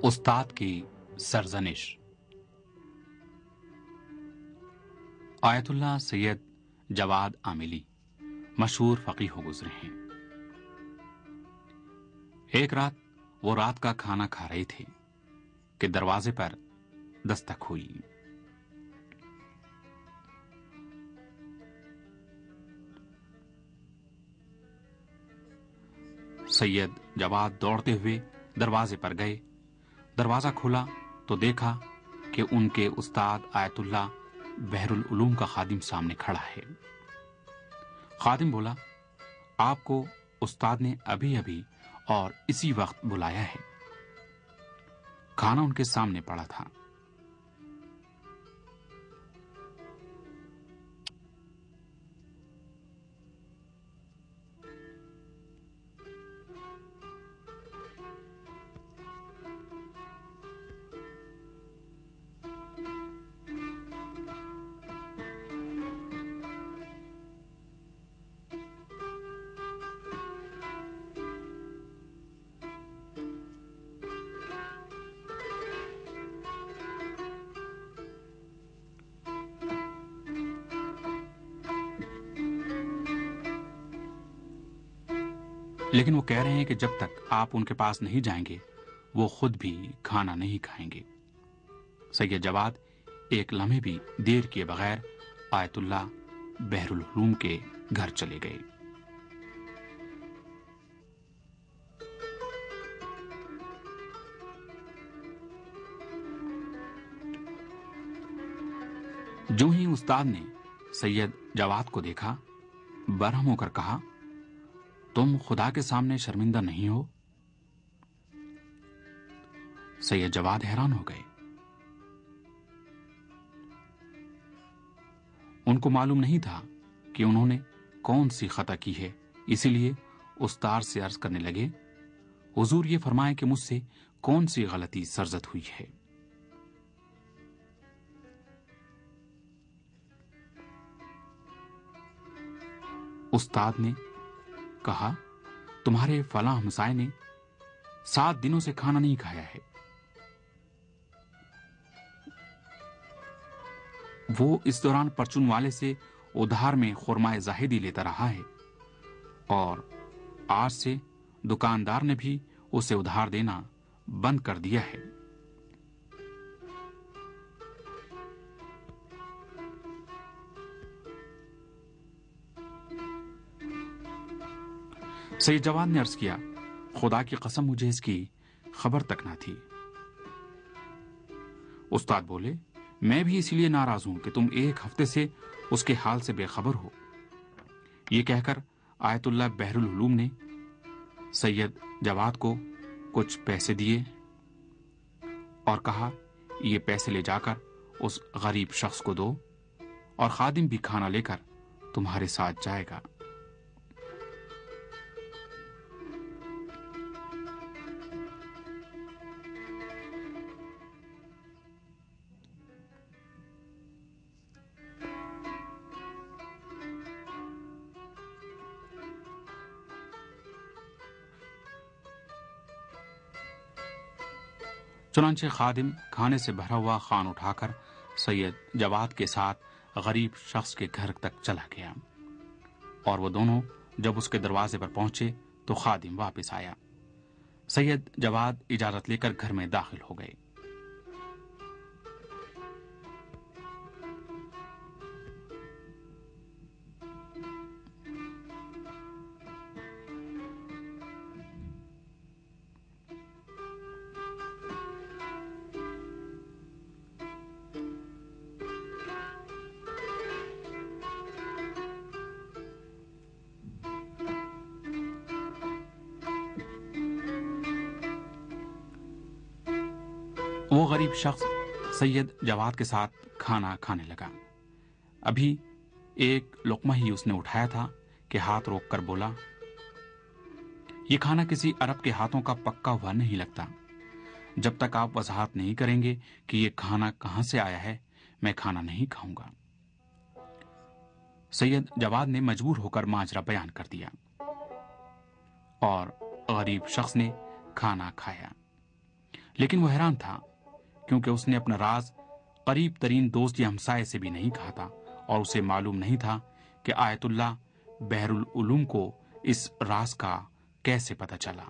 उस्ताद की सरजनिश। आयतुल्लाह सैयद जवाद आमिली मशहूर फकीह हो गुजरे हैं। एक रात वो रात का खाना खा रहे थे कि दरवाजे पर दस्तक हुई। सैयद जवाद दौड़ते हुए दरवाजे पर गए। दरवाजा खुला तो देखा कि उनके उस्ताद आयतुल्लाह बहरुल उलूम का खादिम सामने खड़ा है। खादिम बोला, आपको उस्ताद ने अभी अभी और इसी वक्त बुलाया है। खाना उनके सामने पड़ा था। लेकिन वो कह रहे हैं कि जब तक आप उनके पास नहीं जाएंगे वो खुद भी खाना नहीं खाएंगे। सैयद जवाद एक लम्हे भी देर किए बगैर आयतुल्लाह बहरुल उलूम के घर चले गए। जो ही उस्ताद ने सैयद जवाद को देखा, बरहम होकर कहा, तुम खुदा के सामने शर्मिंदा नहीं हो? सैयद जवाद हैरान हो गए। उनको मालूम नहीं था कि उन्होंने कौन सी खता की है, इसीलिए उस्ताद से अर्ज करने लगे, हुजूर ये फरमाएं कि मुझसे कौन सी गलती सरजद हुई है। उस्ताद ने कहा, तुम्हारे फलां हमसाए ने 7 दिनों से खाना नहीं खाया है। वो इस दौरान परचून वाले से उधार में खुरमाए जाहिदी लेता रहा है और आज से दुकानदार ने भी उसे उधार देना बंद कर दिया है। सैयद जवाद ने अर्ज किया, खुदा की कसम मुझे इसकी खबर तक ना थी। उस्ताद बोले, मैं भी इसलिए नाराज हूं कि तुम 1 हफ्ते से उसके हाल से बेखबर हो। ये कहकर आयतुल्लाह बहरुल उलूम ने सैयद जवाद को कुछ पैसे दिए और कहा, ये पैसे ले जाकर उस गरीब शख्स को दो और खादिम भी खाना लेकर तुम्हारे साथ जाएगा। चुनांचे खादिम खाने से भरा हुआ खान उठाकर सैयद जवाद के साथ गरीब शख्स के घर तक चला गया और वो दोनों जब उसके दरवाजे पर पहुंचे तो खादिम वापस आया। सैयद जवाद इजाजत लेकर घर में दाखिल हो गए। वो गरीब शख्स सैयद जवाद के साथ खाना खाने लगा। अभी एक लुकमा ही उसने उठाया था कि हाथ रोककर बोला, ये खाना किसी अरब के हाथों का पक्का हुआ नहीं लगता। जब तक आप वजाहत नहीं करेंगे कि ये खाना कहां से आया है, मैं खाना नहीं खाऊंगा। सैयद जवाद ने मजबूर होकर माजरा बयान कर दिया और गरीब शख्स ने खाना खाया। لیکن وہ حیران تھا کیونکہ اس نے اپنا راز قریب ترین دوست یا ہمسائے سے بھی نہیں کہا تھا، اور اسے معلوم نہیں تھا کہ آیت اللہ بحر العلوم کو اس راز کا کیسے پتہ چلا۔